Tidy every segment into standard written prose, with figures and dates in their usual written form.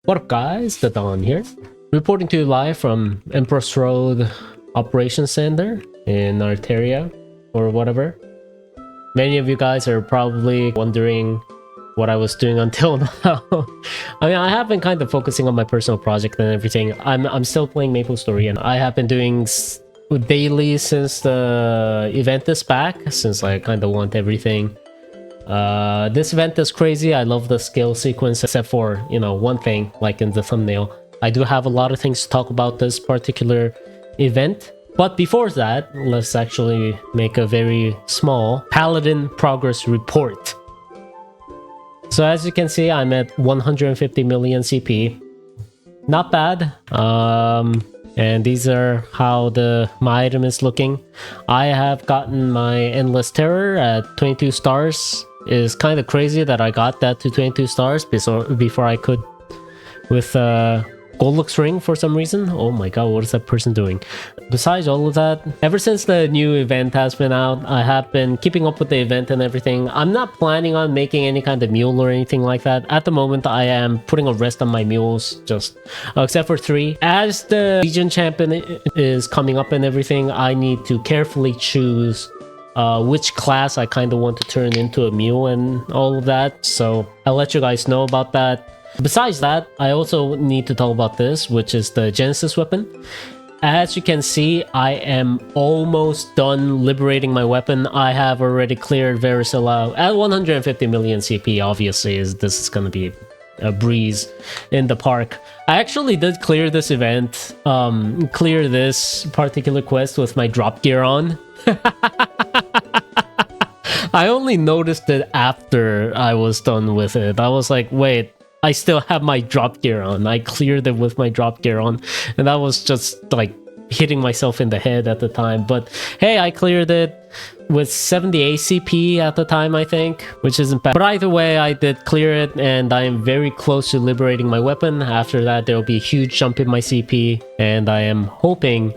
What up guys, the Dawn here, reporting to you live from Empress Road Operations Center in Arteria or whatever. Many of you guys are probably wondering what I was doing until now. I mean, I have been kind of focusing on my personal project and everything. I'm still playing Maplestory, and I have been doing daily since the event is back, since I kind of want everything. This event is crazy. I love the skill sequence, except for, you know, one thing, like in the thumbnail. I do have a lot of things to talk about this particular event. But before that, let's actually make a very small Paladin progress report. So as you can see, I'm at 150 million CP. Not bad. And these are how my item is looking. I have gotten my Endless Terror at 22 stars. It's kind of crazy that I got that to 22 stars before I could with Goldlux Ring for some reason. Oh my god, what is that person doing? Besides all of that, ever since the new event has been out, I have been keeping up with the event and everything. I'm not planning on making any kind of mule or anything like that. At the moment, I am putting a rest on my mules, just except for 3. As the Legion Champion is coming up and everything, I need to carefully choose which class I kind of want to turn into a mule and all of that. So I'll let you guys know about that. Besides that, I also need to talk about this, which is the Genesis weapon. As you can see, I am almost done liberating my weapon. I have already cleared Varicella at 150 million CP. Obviously, this is going to be a breeze in the park. I actually did clear this event, clear this particular quest with my drop gear on. I only noticed it after I was done with it. I was like, wait, I still have my drop gear on. I cleared it with my drop gear on, and that was just like hitting myself in the head at the time. But hey, I cleared it with 70 ACP at the time, I think, which isn't bad. But either way, I did clear it, and I am very close to liberating my weapon. After that, there will be a huge jump in my CP, and I am hoping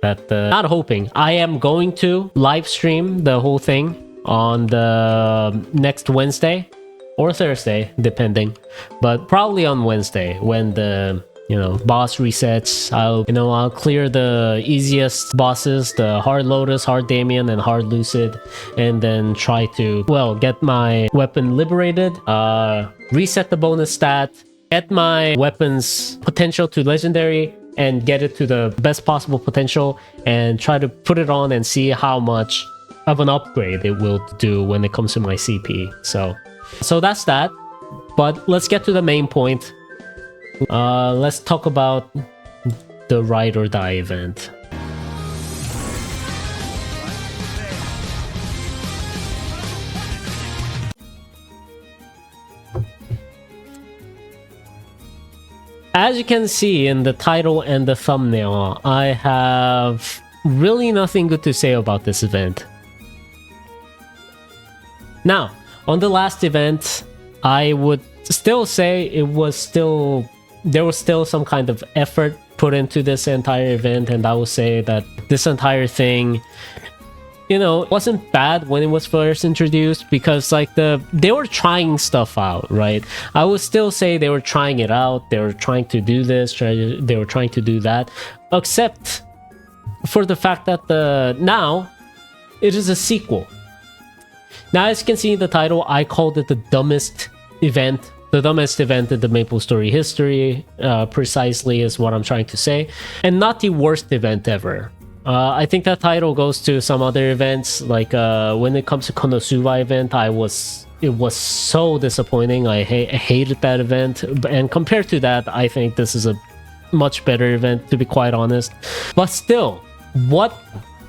that not hoping, I am going to live stream the whole thing on the next Wednesday or Thursday, depending, but probably on Wednesday when the boss resets. I'll clear the easiest bosses, the Hard Lotus, Hard Damien, and Hard Lucid, and then try to get my weapon liberated, reset the bonus stat, get my weapon's potential to legendary, and get it to the best possible potential, and try to put it on and see how much of an upgrade it will do when it comes to my CP. So that's that, but let's get to the main point. Let's talk about the Ride or Die event. As you can see in the title and the thumbnail, I have really nothing good to say about this event. Now, on the last event, I would still say there was still some kind of effort put into this entire event, and I would say that this entire thing, wasn't bad when it was first introduced, because they were trying stuff out, right? I would still say they were trying it out. They were trying to do this, they were trying to do that, except for the fact that now it is a sequel. Now, as you can see in the title, I called it the dumbest event. The dumbest event in the Maplestory history, precisely, is what I'm trying to say. And not the worst event ever. I think that title goes to some other events, like when it comes to Konosuba event, it was so disappointing. I hated that event. And compared to that, I think this is a much better event, to be quite honest. But still, what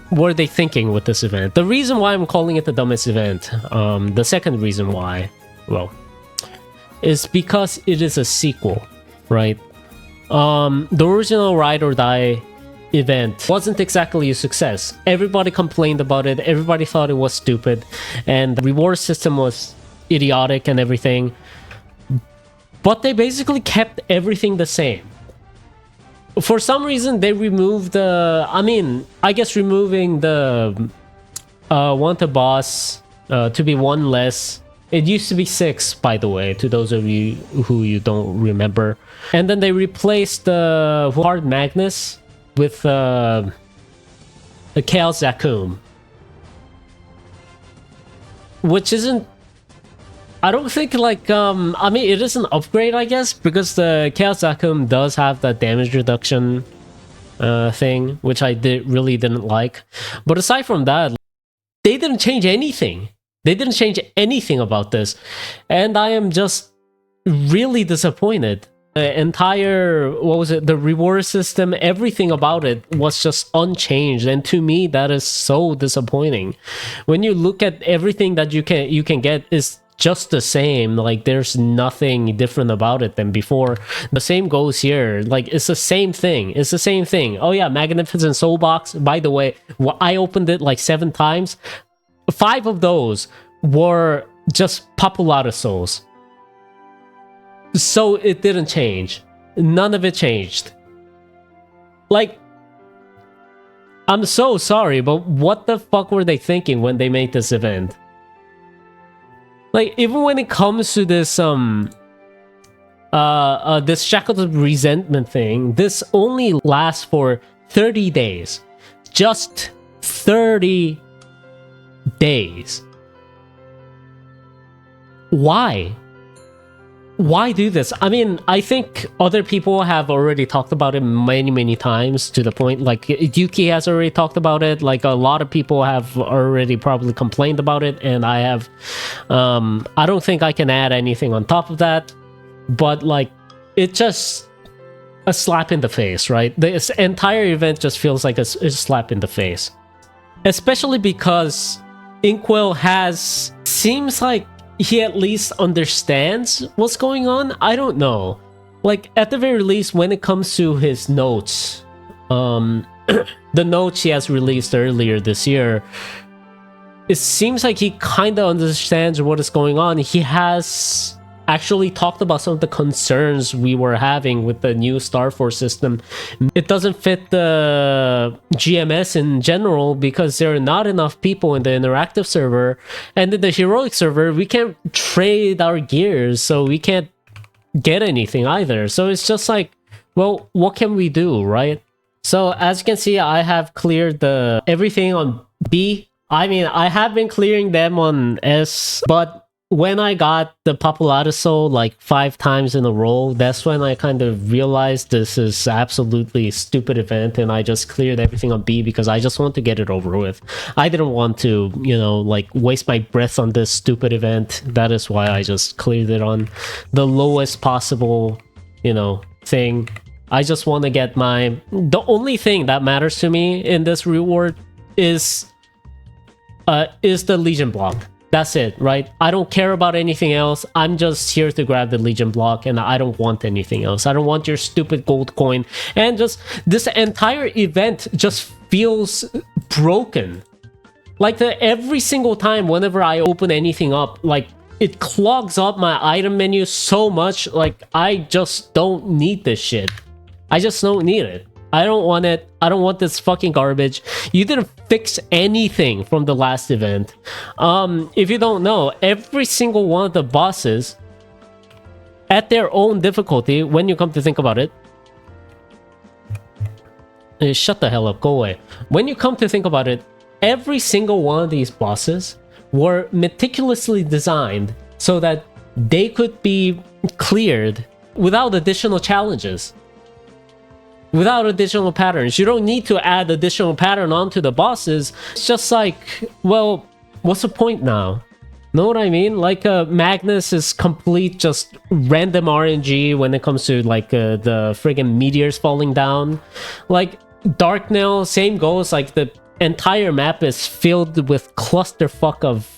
were they thinking with this event? The reason why I'm calling it the dumbest event, the second reason why, is because it is a sequel, right? The original Ride or Die event wasn't exactly a success. Everybody complained about it. Everybody thought it was stupid, and the reward system was idiotic and everything. But they basically kept everything the same. For some reason, they removed removing the wanted boss to be one less It used to be 6, by the way, to those of you who you don't remember. And then they replaced the Hard Magnus with the Chaos Zakum. Which isn't... I don't think, like, I mean, it is an upgrade, I guess, because the Chaos Zakum does have the damage reduction thing, which I really didn't like. But aside from that, they didn't change anything. They didn't change anything about this. And I am just really disappointed. The entire, what was it, the reward system, everything about it was just unchanged. And to me, that is so disappointing. When you look at everything that you can get is just the same. Like, there's nothing different about it than before. The same goes here. Like, it's the same thing. It's the same thing. Oh yeah, Magnificent Soul Box. By the way, I opened it like 7 times. 5 of those were just Populata souls. So it didn't change. None of it changed. Like, I'm so sorry, but what the fuck were they thinking when they made this event? Like, even when it comes to this this Shackles of Resentment thing, this only lasts for 30 days. Just 30 days. Why? Why do this? I mean, I think other people have already talked about it many times, to the point, like, Yuki has already talked about it, like, a lot of people have already probably complained about it, and I have, I don't think I can add anything on top of that, but, like, it's just a slap in the face, right? This entire event just feels like a slap in the face. Especially because Inkwell seems like he at least understands what's going on. I don't know. Like, at the very least, when it comes to his notes, the notes he has released earlier this year, it seems like he kind of understands what is going on. He has actually talked about some of the concerns we were having with the new Star Force system. It doesn't fit the GMS in general because there are not enough people in the interactive server, and in the heroic server we can't trade our gears, so we can't get anything either. So it's just like, well, what can we do, right? So as you can see, I have cleared everything on B. I mean, I have been clearing them on S, but when I got the Populata Soul like 5 times in a row, that's when I kind of realized this is absolutely a stupid event, and I just cleared everything on B because I just want to get it over with. I didn't want to, you know, like, waste my breath on this stupid event. That is why I just cleared it on the lowest possible, you know, thing. I just want to get the only thing that matters to me in this reward is the Legion block. That's it, right? I don't care about anything else. I'm just here to grab the Legion block, and I don't want anything else. I don't want your stupid gold coin. And just this entire event just feels broken. Like, every single time whenever I open anything up, like, it clogs up my item menu so much. Like, I just don't need this shit. I just don't need it. I don't want it. I don't want this fucking garbage. You didn't fix anything from the last event. If you don't know, every single one of the bosses, at their own difficulty, when you come to think about it... Shut the hell up, go away. When you come to think about it, every single one of these bosses were meticulously designed so that they could be cleared without additional challenges. Without additional patterns. You don't need to add additional pattern onto the bosses. It's just like, well, what's the point now? Know what I mean? Like, Magnus is complete just random RNG when it comes to, like, the friggin' meteors falling down. Like, Darknell, same goes. Like, the entire map is filled with clusterfuck of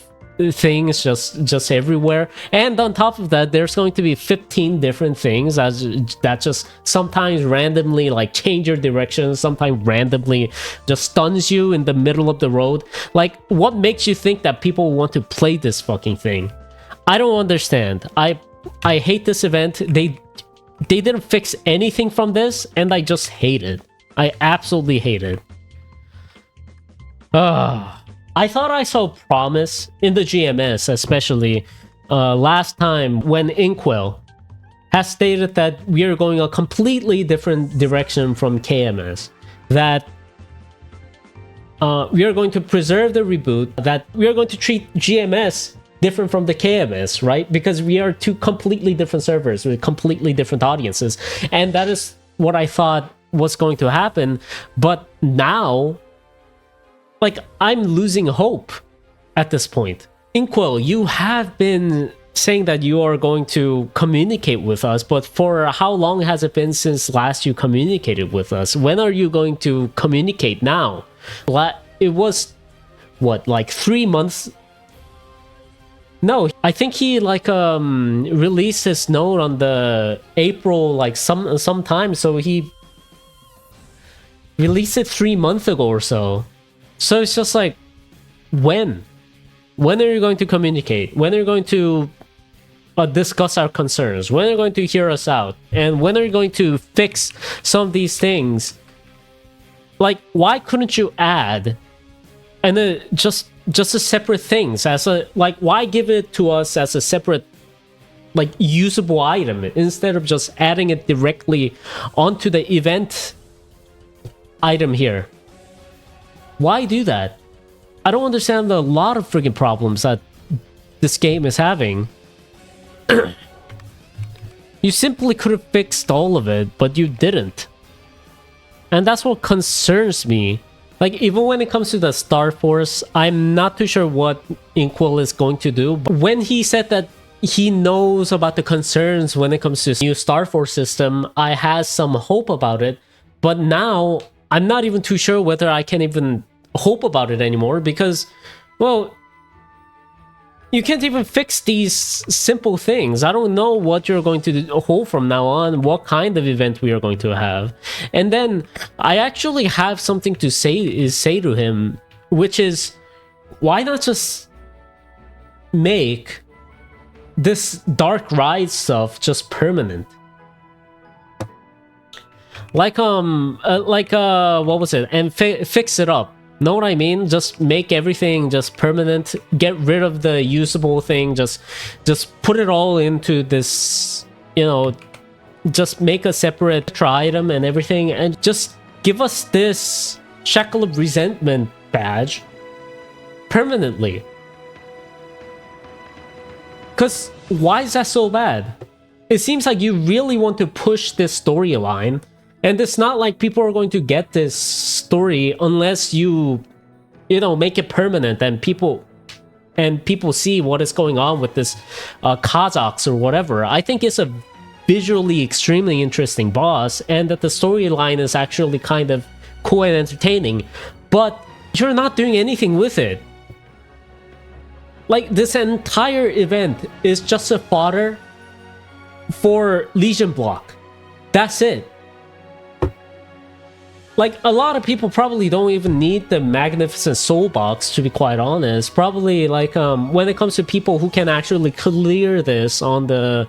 things just everywhere, and on top of that there's going to be 15 different things that just sometimes randomly, like, change your direction, sometimes randomly just stuns you in the middle of the road. Like, what makes you think that people want to play this fucking thing? I don't understand. I hate this event. They didn't fix anything from this, and I just hate it. I absolutely hate it. I thought I saw promise in the GMS, especially last time when Inkwell has stated that we are going a completely different direction from KMS. That we are going to preserve the reboot, that we are going to treat GMS different from the KMS, right? Because we are two completely different servers with completely different audiences. And that is what I thought was going to happen. But now, like, I'm losing hope at this point. Inkwell, you have been saying that you are going to communicate with us, but for how long has it been since last you communicated with us? When are you going to communicate now? It was, what, like 3 months? No, I think he like released his note on the April like sometime, so he released it 3 months ago or so. So it's just like, when are you going to communicate? When are you going to discuss our concerns? When are you going to hear us out? And when are you going to fix some of these things? Like, why couldn't you add and just a separate things as a, like, why give it to us as a separate like usable item instead of just adding it directly onto the event item here? Why do that? I don't understand a lot of freaking problems that this game is having. You simply could have fixed all of it, but you didn't. And that's what concerns me. Like, even when it comes to the Star Force, I'm not too sure what Inkwell is going to do. But when he said that he knows about the concerns when it comes to new Star Force system, I had some hope about it. But now, I'm not even too sure whether I can even hope about it anymore, because, well, you can't even fix these simple things. I don't know what you're going to hold from now on, what kind of event we are going to have. And then I actually have something to say to him, which is, why not just make this dark ride stuff just permanent? Like what was it? And fix it up. Know what I mean? Just make everything just permanent. Get rid of the usable thing. Just put it all into this, you know, just make a separate extra item and everything, and just give us this Shackle of Resentment badge permanently. Because why is that so bad? It seems like you really want to push this storyline. And it's not like people are going to get this story unless you know, make it permanent and people see what is going on with this Kazakhs or whatever. I think it's a visually extremely interesting boss, and that the storyline is actually kind of cool and entertaining. But you're not doing anything with it. Like, this entire event is just a fodder for Legion Block. That's it. Like, a lot of people probably don't even need the Magnificent Soul Box, to be quite honest. Probably, like, when it comes to people who can actually clear this on the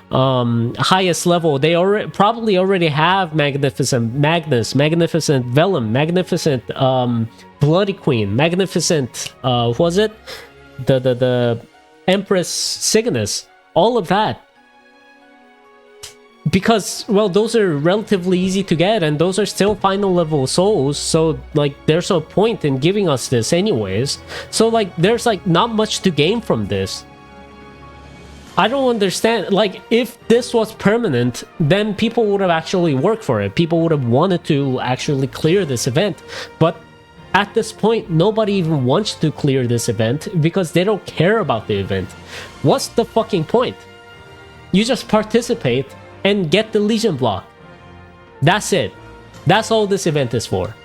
highest level, they probably already have Magnificent Magnus, Magnificent Vellum, Magnificent Bloody Queen, Magnificent, was it? The Empress Cygnus, all of that. Because, well, those are relatively easy to get, and those are still final level souls, so, like, there's no point in giving us this anyways. So, like, there's, like, not much to gain from this. I don't understand. Like, if this was permanent, then people would have actually worked for it. People would have wanted to actually clear this event. But at this point, nobody even wants to clear this event because they don't care about the event. What's the fucking point? You just participate and get the Legion block. That's it. That's all this event is for.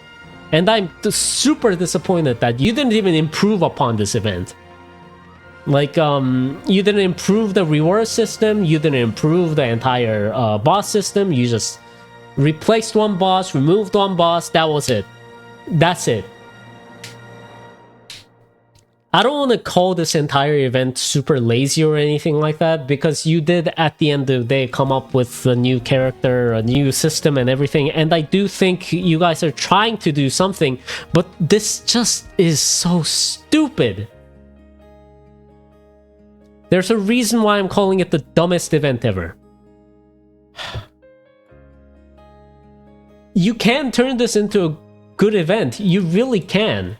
And I'm super disappointed that you didn't even improve upon this event. Like, you didn't improve the reward system, you didn't improve the entire boss system, you just replaced one boss, removed one boss, that was it. That's it. I don't want to call this entire event super lazy or anything like that, because you did, at the end of the day, come up with a new character, a new system and everything, and I do think you guys are trying to do something, but this just is so stupid. There's a reason why I'm calling it the dumbest event ever. You can turn this into a good event. You really can.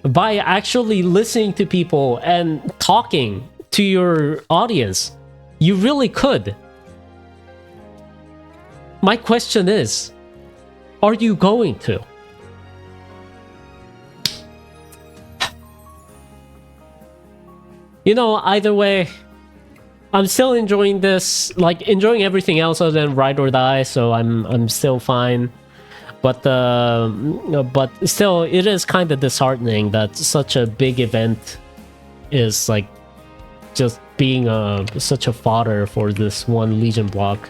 By actually listening to people and talking to your audience. You really could. My question is, are you going to? You know, either way, I'm still enjoying this, like enjoying everything else other than Ride or Die, so I'm still fine. But still, it is kind of disheartening that such a big event is like just being such a fodder for this one Legion block.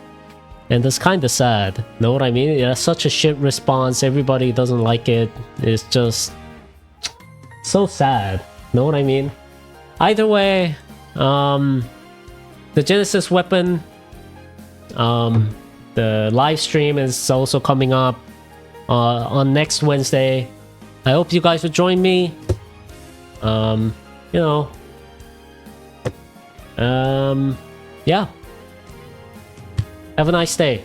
And it's kind of sad, know what I mean? It has such a shit response, everybody doesn't like it. It's just so sad, know what I mean? Either way, the Genesis weapon, the live stream is also coming up on next Wednesday. I hope you guys will join me. You know, yeah. Have a nice day.